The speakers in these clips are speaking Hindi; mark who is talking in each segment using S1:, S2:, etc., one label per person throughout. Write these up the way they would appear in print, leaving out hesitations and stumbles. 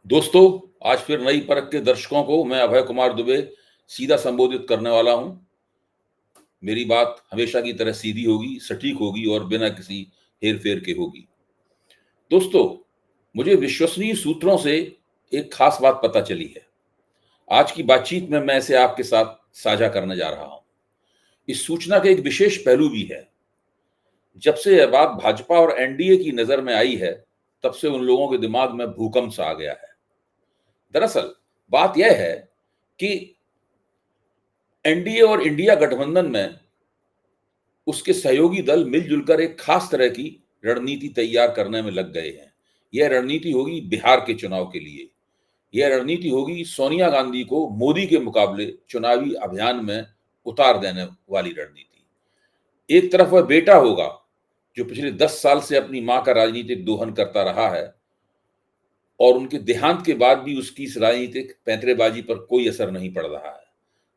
S1: दोस्तों, आज फिर नई परख के दर्शकों को मैं अभय कुमार दुबे सीधा संबोधित करने वाला हूं। मेरी बात हमेशा की तरह सीधी होगी, सटीक होगी और बिना किसी हेर-फेर के होगी। दोस्तों, मुझे विश्वसनीय सूत्रों से एक खास बात पता चली है। आज की बातचीत में मैं इसे आपके साथ साझा करने जा रहा हूं। इस सूचना का एक विशेष पहलू भी है। जब से यह बात भाजपा और एनडीए की नजर में आई है, तब से उन लोगों के दिमाग में भूकंप सा आ गया है। दरअसल बात यह है कि एनडीए और इंडिया गठबंधन में उसके सहयोगी दल मिलजुल कर एक खास तरह की रणनीति तैयार करने में लग गए हैं। यह रणनीति होगी बिहार के चुनाव के लिए। यह रणनीति होगी सोनिया गांधी को मोदी के मुकाबले चुनावी अभियान में उतार देने वाली रणनीति। एक तरफ वह बेटा होगा जो पिछले 10 साल से अपनी मां का राजनीतिक दोहन करता रहा है और उनके देहांत के बाद भी उसकी इस राजनीतिक पैंतरेबाजी पर कोई असर नहीं पड़ रहा है।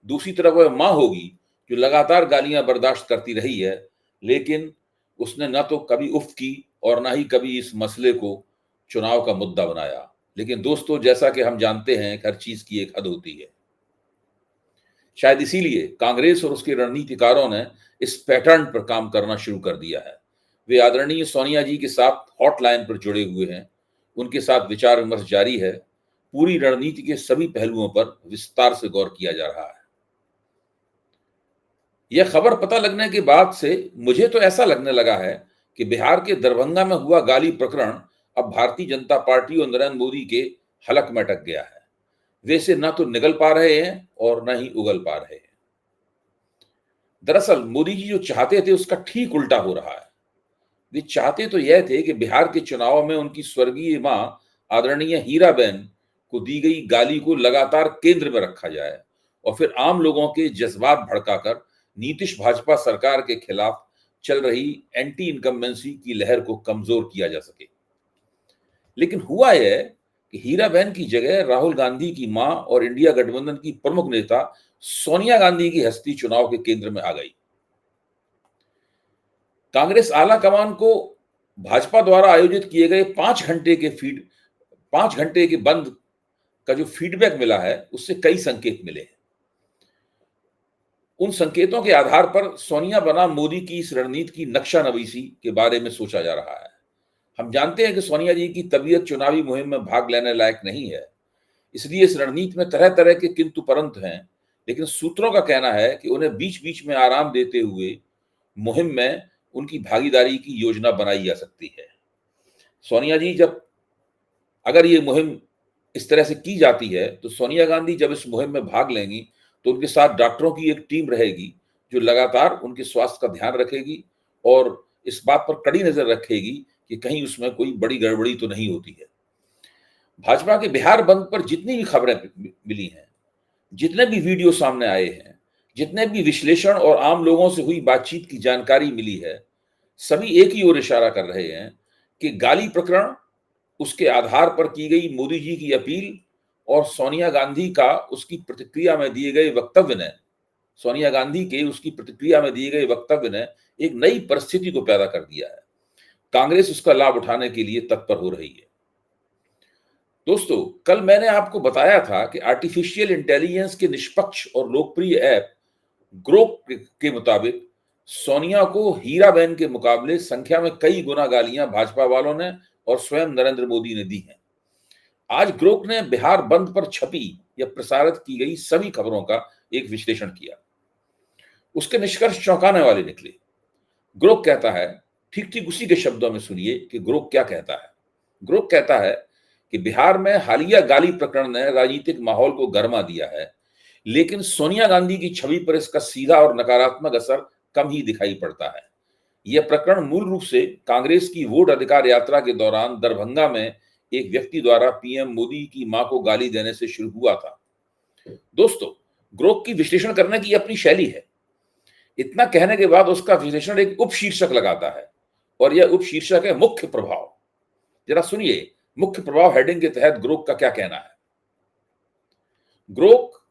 S1: दूसरी तरफ वह मां होगी जो लगातार गालियां बर्दाश्त करती रही है, लेकिन उसने न तो कभी उफ की और ना ही कभी इस मसले को चुनाव का मुद्दा बनाया। लेकिन दोस्तों, जैसा कि हम जानते हैं, हर चीज की एक हद होती है। शायद इसीलिए कांग्रेस और उसके रणनीतिकारों ने इस पैटर्न पर काम करना शुरू कर दिया है। वे आदरणीय सोनिया जी के साथ हॉटलाइन पर जुड़े हुए हैं। उनके साथ विचार विमर्श जारी है। पूरी रणनीति के सभी पहलुओं पर विस्तार से गौर किया जा रहा है। यह खबर पता लगने के बाद से मुझे तो ऐसा लगने लगा है कि बिहार के दरभंगा में हुआ गाली प्रकरण अब भारतीय जनता पार्टी और नरेंद्र मोदी के हलक में अटक गया है। वे इसे न तो निगल पा रहे हैं और न ही उगल पा रहे हैं। दरअसल मोदी जी जो चाहते थे उसका ठीक उल्टा हो रहा है। वे चाहते तो यह थे कि बिहार के चुनाव में उनकी स्वर्गीय मां आदरणीय हीराबेन को दी गई गाली को लगातार केंद्र में रखा जाए और फिर आम लोगों के जज्बात भड़काकर नीतीश भाजपा सरकार के खिलाफ चल रही एंटी इनकम्बेंसी की लहर को कमजोर किया जा सके। लेकिन हुआ यह कि हीराबेन की जगह राहुल गांधी की मां और इंडिया गठबंधन की प्रमुख नेता सोनिया गांधी की हस्ती चुनाव के केंद्र में आ गई। कांग्रेस आला कमान को भाजपा द्वारा आयोजित किए गए 5 घंटे के बंद का जो फीडबैक मिला है, उससे कई संकेत मिले हैं। उन संकेतों के आधार पर सोनिया बनाम मोदी की इस रणनीति की नक्शा नवीसी के बारे में सोचा जा रहा है। हम जानते हैं कि सोनिया जी की तबीयत चुनावी मुहिम में भाग लेने लायक नहीं है, इसलिए इस रणनीति में तरह तरह के किंतु परंतु हैं। लेकिन सूत्रों का कहना है कि उन्हें बीच बीच में आराम देते हुए मुहिम में उनकी भागीदारी की योजना बनाई जा सकती है। सोनिया जी जब अगर ये मुहिम इस तरह से की जाती है, तो सोनिया गांधी जब इस मुहिम में भाग लेंगी, तो उनके साथ डॉक्टरों की एक टीम रहेगी जो लगातार उनके स्वास्थ्य का ध्यान रखेगी और इस बात पर कड़ी नजर रखेगी कि कहीं उसमें कोई बड़ी गड़बड़ी तो नहीं होती है। भाजपा के बिहार बंद पर जितनी भी खबरें मिली हैं, जितने भी वीडियो सामने आए हैं, जितने भी विश्लेषण और आम लोगों से हुई बातचीत की जानकारी मिली है, सभी एक ही ओर इशारा कर रहे हैं कि गाली प्रकरण, उसके आधार पर की गई मोदी जी की अपील और सोनिया गांधी का उसकी प्रतिक्रिया में दिए गए वक्तव्य ने सोनिया गांधी के उसकी प्रतिक्रिया में दिए गए वक्तव्य ने एक नई परिस्थिति को पैदा कर दिया है। कांग्रेस उसका लाभ उठाने के लिए तत्पर हो रही है। दोस्तों, कल मैंने आपको बताया था कि आर्टिफिशियल इंटेलिजेंस के निष्पक्ष और लोकप्रिय ऐप ग्रोक के मुताबिक सोनिया को हीराबेन के मुकाबले संख्या में कई गुना गालियां भाजपा वालों ने और स्वयं नरेंद्र मोदी ने दी हैं। आज ग्रोक ने बिहार बंद पर छपी या प्रसारित की गई सभी खबरों का एक विश्लेषण किया। उसके निष्कर्ष चौंकाने वाले निकले। ग्रोक कहता है, ठीक ठीक उसी के शब्दों में सुनिए कि ग्रोक क्या कहता है। ग्रोक कहता है कि बिहार में हालिया गाली प्रकरण ने राजनीतिक माहौल को गरमा दिया है, लेकिन सोनिया गांधी की छवि पर इसका सीधा और नकारात्मक असर कम ही दिखाई पड़ता है। यह प्रकरण मूल रूप से कांग्रेस की वोट अधिकार यात्रा के दौरान दरभंगा में एक व्यक्ति द्वारा पीएम मोदी की मां को गाली देने से शुरू हुआ था। दोस्तों, ग्रोक की विश्लेषण करने की अपनी शैली है। इतना कहने के बाद उसका विश्लेषण एक उपशीर्षक लगाता है और यह उपशीर्षक है मुख्य प्रभाव। जरा सुनिए मुख्य प्रभाव हेडिंग के तहत ग्रोक का क्या कहना है। ग्रोक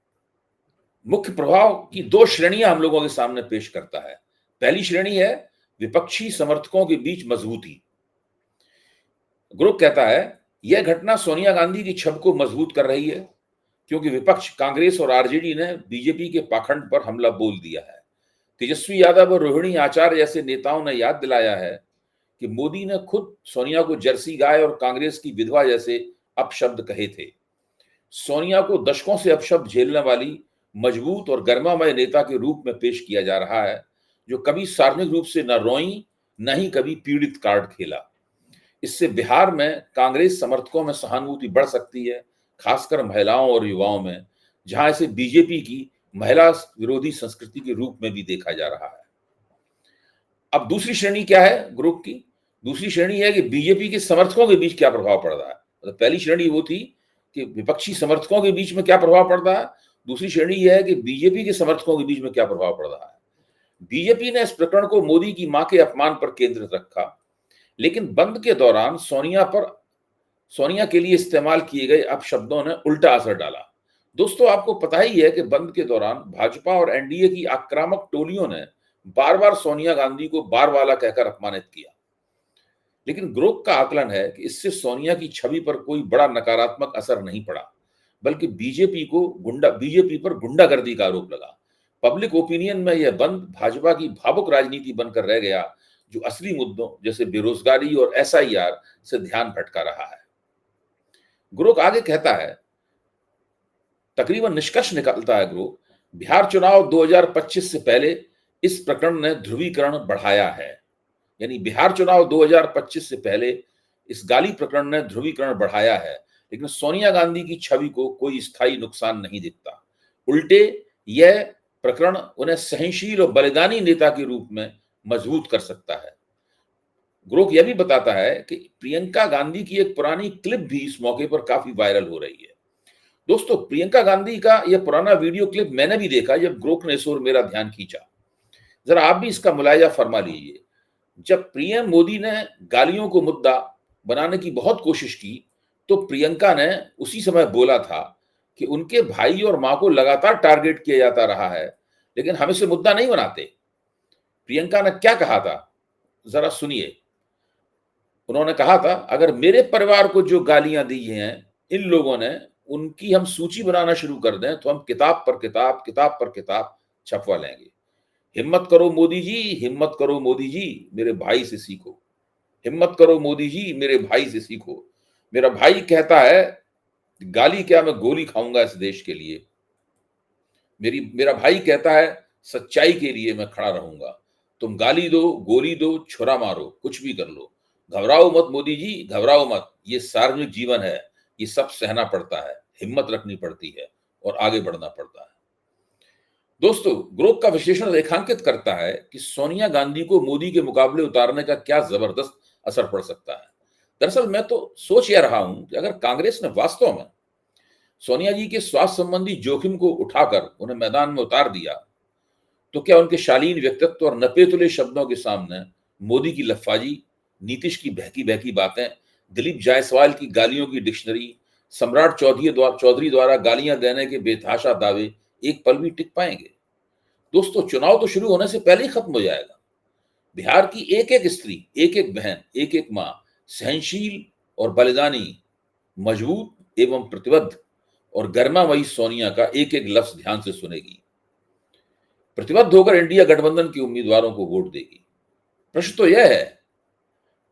S1: मुख्य प्रभाव की 2 श्रेणियां हम लोगों के सामने पेश करता है। पहली श्रेणी है विपक्षी समर्थकों के बीच मजबूती। ग्रुप कहता है यह घटना सोनिया गांधी की छवि को मजबूत कर रही है, क्योंकि विपक्ष कांग्रेस और आरजेडी ने बीजेपी के पाखंड पर हमला बोल दिया है। तेजस्वी यादव और रोहिणी आचार्य जैसे नेताओं ने याद दिलाया है कि मोदी ने खुद सोनिया को जर्सी गाय और कांग्रेस की विधवा जैसे अपशब्द कहे थे। सोनिया को दशकों से अपशब्द झेलने वाली मजबूत और गर्मामय नेता के रूप में पेश किया जा रहा है, जो कभी सार्वजनिक रूप से न रोई, न ही कभी पीड़ित कार्ड खेला। इससे बिहार में कांग्रेस समर्थकों में सहानुभूति बढ़ सकती है, खासकर महिलाओं और युवाओं में, जहां इसे बीजेपी की महिला विरोधी संस्कृति के रूप में भी देखा जा रहा है। अब दूसरी श्रेणी क्या है ग्रुप की? दूसरी श्रेणी है कि बीजेपी के समर्थकों के बीच क्या प्रभाव पड़ रहा है। मतलब पहली श्रेणी वो थी कि विपक्षी समर्थकों के बीच में क्या प्रभाव पड़ रहा है, दूसरी श्रेणी यह है कि बीजेपी के समर्थकों के बीच में क्या प्रभाव पड़ रहा है। बीजेपी ने इस प्रकरण को मोदी की मां के अपमान पर केंद्रित रखा, लेकिन बंद के दौरान सोनिया के लिए इस्तेमाल किए गए अपशब्दों ने उल्टा असर डाला। दोस्तों, आपको पता ही है कि बंद के दौरान भाजपा और एनडीए की आक्रामक टोलियों ने बार बार सोनिया गांधी को बारवाला कहकर अपमानित किया, लेकिन ग्रोक का आकलन है कि इससे सोनिया की छवि पर कोई बड़ा नकारात्मक असर नहीं पड़ा, बल्कि बीजेपी पर गुंडागर्दी का आरोप लगा। पब्लिक ओपिनियन में यह बंद भाजपा की भावुक राजनीति बनकर रह गया, जो असली मुद्दों जैसे बेरोजगारी और एसआईआर से ध्यान भटका रहा है। ग्रोक आगे कहता है, तकरीबन निष्कर्ष निकालता है ग्रोक, बिहार चुनाव 2025 से पहले इस प्रकरण ने ध्रुवीकरण बढ़ाया है। यानी बिहार चुनाव 2025 से पहले इस गाली प्रकरण ने ध्रुवीकरण बढ़ाया है, लेकिन सोनिया गांधी की छवि को कोई स्थायी नुकसान नहीं दिखता। उल्टे यह प्रकरण उन्हें सहनशील और बलिदानी नेता के रूप में मजबूत कर सकता है। ग्रोक यह भी बताता है कि प्रियंका गांधी की एक पुरानी क्लिप भी इस मौके पर काफी वायरल हो रही है। दोस्तों, प्रियंका गांधी का यह पुराना वीडियो क्लिप मैंने भी देखा जब ग्रोक ने इस ओर मेरा ध्यान खींचा। जरा आप भी इसका मुलाहिजा फरमा लीजिए। जब पीएम मोदी ने गालियों को मुद्दा बनाने की बहुत कोशिश की, तो प्रियंका ने उसी समय बोला था कि उनके भाई और मां को लगातार टारगेट किया जाता रहा है, लेकिन हम इसे मुद्दा नहीं बनाते। प्रियंका ने क्या कहा था, जरा सुनिए। उन्होंने कहा था, अगर मेरे परिवार को जो गालियां दी हैं इन लोगों ने, उनकी हम सूची बनाना शुरू कर दें तो हम किताब पर किताब छपवा लेंगे। हिम्मत करो मोदी जी, हिम्मत करो मोदी जी, मेरे भाई से सीखो। हिम्मत करो मोदी जी, मेरे भाई से सीखो। मेरा भाई कहता है, गाली क्या, मैं गोली खाऊंगा इस देश के लिए। मेरा भाई कहता है, सच्चाई के लिए मैं खड़ा रहूंगा। तुम गाली दो, गोली दो, छुरा मारो, कुछ भी कर लो, घबराओ मत मोदी जी, घबराओ मत। ये सार्वजनिक जीवन है, ये सब सहना पड़ता है, हिम्मत रखनी पड़ती है और आगे बढ़ना पड़ता है। दोस्तों, ग्रोक का विश्लेषण रेखांकित करता है कि सोनिया गांधी को मोदी के मुकाबले उतारने का क्या जबरदस्त असर पड़ सकता है। दरअसल मैं तो सोच यह रहा हूं कि अगर कांग्रेस ने वास्तव में सोनिया जी के स्वास्थ्य संबंधी जोखिम को उठाकर उन्हें मैदान में उतार दिया, तो क्या उनके शालीन व्यक्तित्व और नपे-तुले शब्दों के सामने मोदी की लफाजी, नीतीश की बहकी बहकी बातें, दिलीप जायसवाल की गालियों की डिक्शनरी, सम्राट चौधरी द्वारा गालियां देने के बेतहाशा दावे एक पल भी टिक पाएंगे? दोस्तों, चुनाव तो शुरू होने से पहले ही खत्म हो जाएगा। बिहार की एक एक स्त्री, एक एक बहन, एक एक मां सहनशील और बलिदानी, मजबूत एवं प्रतिबद्ध और गर्मामयी सोनिया का एक एक लफ्ज ध्यान से सुनेगी, प्रतिबद्ध होकर इंडिया गठबंधन के उम्मीदवारों को वोट देगी। प्रश्न तो यह है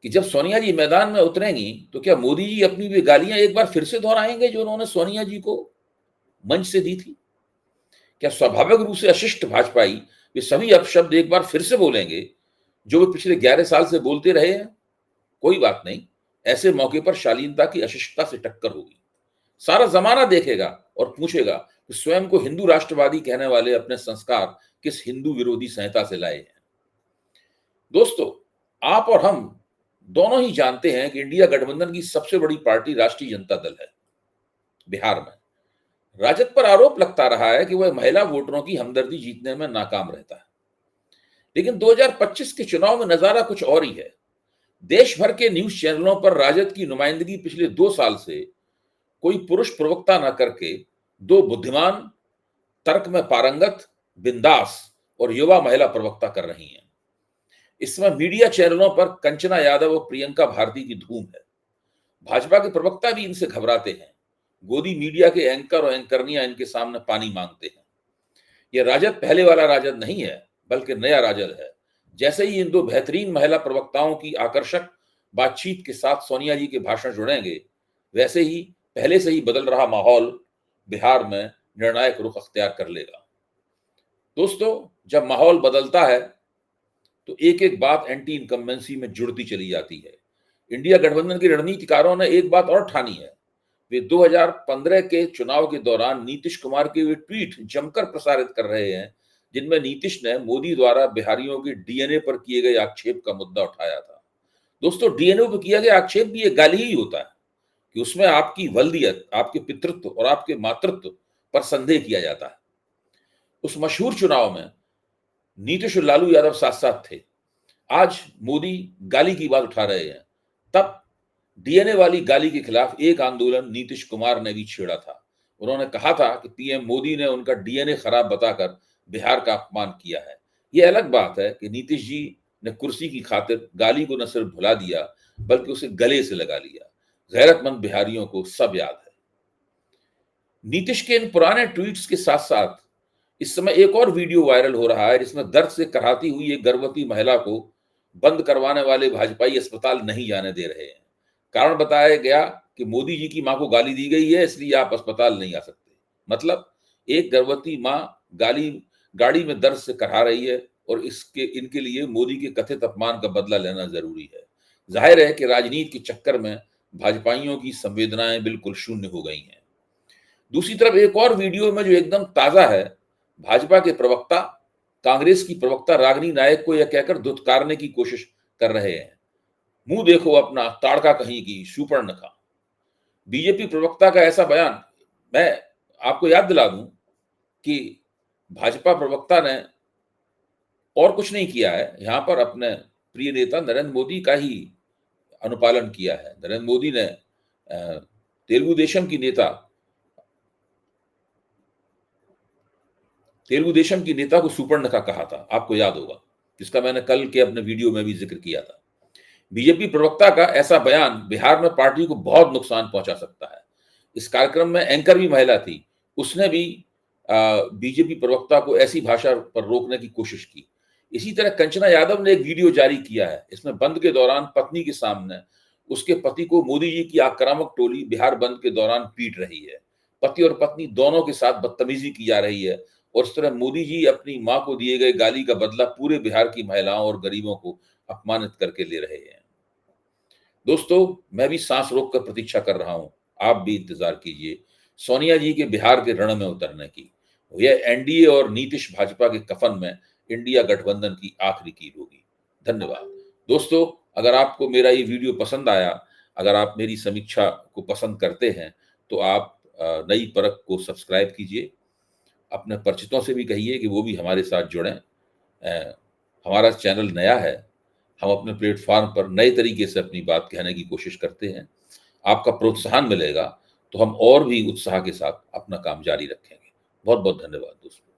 S1: कि जब सोनिया जी मैदान में उतरेंगी, तो क्या मोदी जी अपनी भी गालियां एक बार फिर से दोहराएंगे जो उन्होंने सोनिया जी को मंच से दी थी? क्या स्वाभाविक रूप से अशिष्ट भाजपाई वे सभी अपशब्द एक बार फिर से बोलेंगे जो वे पिछले 11 साल से बोलते रहे हैं? कोई बात नहीं, ऐसे मौके पर शालीनता की अशिष्टता से टक्कर होगी। सारा जमाना देखेगा और पूछेगा कि स्वयं को हिंदू राष्ट्रवादी कहने वाले अपने संस्कार किस हिंदू विरोधी संहिता से लाए हैं। दोस्तों, आप और हम दोनों ही जानते हैं कि इंडिया गठबंधन की सबसे बड़ी पार्टी राष्ट्रीय जनता दल है। बिहार में राजद पर आरोप लगता रहा है कि वह महिला वोटरों की हमदर्दी जीतने में नाकाम रहता है, लेकिन 2025 के चुनाव में नजारा कुछ और ही है। देश भर के न्यूज चैनलों पर राजद की नुमाइंदगी पिछले 2 साल से कोई पुरुष प्रवक्ता न करके दो बुद्धिमान, तर्क में पारंगत, बिंदास और युवा महिला प्रवक्ता कर रही हैं। इस समय मीडिया चैनलों पर कंचना यादव और प्रियंका भारती की धूम है। भाजपा के प्रवक्ता भी इनसे घबराते हैं। गोदी मीडिया के एंकर और एंकरनियां इनके सामने पानी मांगते हैं। यह राजद पहले वाला राजद नहीं है, बल्कि नया राजद है। जैसे ही इन दो बेहतरीन महिला प्रवक्ताओं की आकर्षक बातचीत के साथ सोनिया जी के भाषण जुड़ेंगे, वैसे ही पहले से ही बदल रहा माहौल बिहार में निर्णायक रुख अख्तियार कर लेगा। दोस्तों, जब माहौल बदलता है तो एक एक बात एंटी इनकम्बेंसी में जुड़ती चली जाती है। इंडिया गठबंधन के रणनीतिकारों ने एक बात और ठानी है। वे 2015 के चुनाव के दौरान नीतीश कुमार के वे ट्वीट जमकर प्रसारित कर रहे हैं, जिनमें नीतीश ने मोदी द्वारा बिहारियों के डीएनए पर किए गए आक्षेप का मुद्दा उठाया था। दोस्तों, डीएनए पर किया गया आक्षेप भी एक गाली ही होता है कि उसमें आपकी वल्दियत, आपके पितृत्व और आपके मातृत्व पर संदेह किया जाता है। उस मशहूर चुनाव में नीतीश और लालू यादव साथ साथ थे। आज मोदी गाली की बात उठा रहे हैं। तब डीएनए वाली गाली के खिलाफ एक आंदोलन नीतीश कुमार ने भी छेड़ा था। उन्होंने कहा था कि पीएम मोदी ने उनका डीएनए खराब बताकर बिहार का अपमान किया है। यह अलग बात है कि नीतीश जी ने कुर्सी की खातिर गाली को न सिर्फ भुला दिया, बल्कि उसे गले से लगा लिया। गैरतमंद बिहारियों को सब याद है। नीतीश के इन पुराने ट्वीट्स के साथ साथ इस समय एक और वीडियो वायरल हो रहा है, जिसमें दर्द से कराहती हुई एक गर्भवती महिला को बंद करवाने वाले भाजपाई अस्पताल नहीं जाने दे रहे हैं। कारण बताया गया कि मोदी जी की मां को गाली दी गई है, इसलिए आप अस्पताल नहीं आ सकते। मतलब एक गर्भवती मां गाड़ी में दर्द से करा रही है और इनके लिए मोदी के कथित अपमान का बदला लेना जरूरी है। जाहिर है कि राजनीति के चक्कर में भाजपाइयों की संवेदनाएं बिल्कुल शून्य हो गई हैं। दूसरी तरफ एक और वीडियो में जो एकदम ताजा है, भाजपा के प्रवक्ता कांग्रेस की प्रवक्ता रागिनी नायक को यह कहकर धुतकारने की कोशिश कर रहे हैं, मुंह देखो अपना ताड़का कहीं की शूर्पणखा। बीजेपी प्रवक्ता का ऐसा बयान, मैं आपको याद दिला दूं कि भाजपा प्रवक्ता ने और कुछ नहीं किया है, यहां पर अपने प्रिय नेता नरेंद्र मोदी का ही अनुपालन किया है। नरेंद्र मोदी ने तेलुगु देशम की नेता को सुपर्णखा कहा था, आपको याद होगा, जिसका मैंने कल के अपने वीडियो में भी जिक्र किया था। बीजेपी प्रवक्ता का ऐसा बयान बिहार में पार्टी को बहुत नुकसान पहुंचा सकता है। इस कार्यक्रम में एंकर भी महिला थी, उसने भी बीजेपी प्रवक्ता को ऐसी भाषा पर रोकने की कोशिश की। इसी तरह कंचना यादव ने एक वीडियो जारी किया है, इसमें बंद के दौरान पत्नी के सामने उसके पति को मोदी जी की आक्रामक टोली बिहार बंद के दौरान पीट रही है। पति और पत्नी दोनों के साथ बदतमीजी की जा रही है और इस तरह मोदी जी अपनी मां को दिए गए गाली का बदला पूरे बिहार की महिलाओं और गरीबों को अपमानित करके ले रहे हैं। दोस्तों, मैं भी सांस रोक कर प्रतीक्षा कर रहा हूं, आप भी इंतजार कीजिए सोनिया जी के बिहार के रण में उतरने की। यह एनडीए और नीतीश भाजपा के कफन में इंडिया गठबंधन की आखिरी कील होगी। धन्यवाद। दोस्तों, अगर आपको मेरा ये वीडियो पसंद आया, अगर आप मेरी समीक्षा को पसंद करते हैं, तो आप नई परख को सब्सक्राइब कीजिए। अपने परिचितों से भी कहिए कि वो भी हमारे साथ जुड़ें। हमारा चैनल नया है, हम अपने प्लेटफॉर्म पर नए तरीके से अपनी बात कहने की कोशिश करते हैं। आपका प्रोत्साहन मिलेगा तो हम और भी उत्साह के साथ अपना काम जारी रखेंगे। बहुत बहुत धन्यवाद दोस्तों।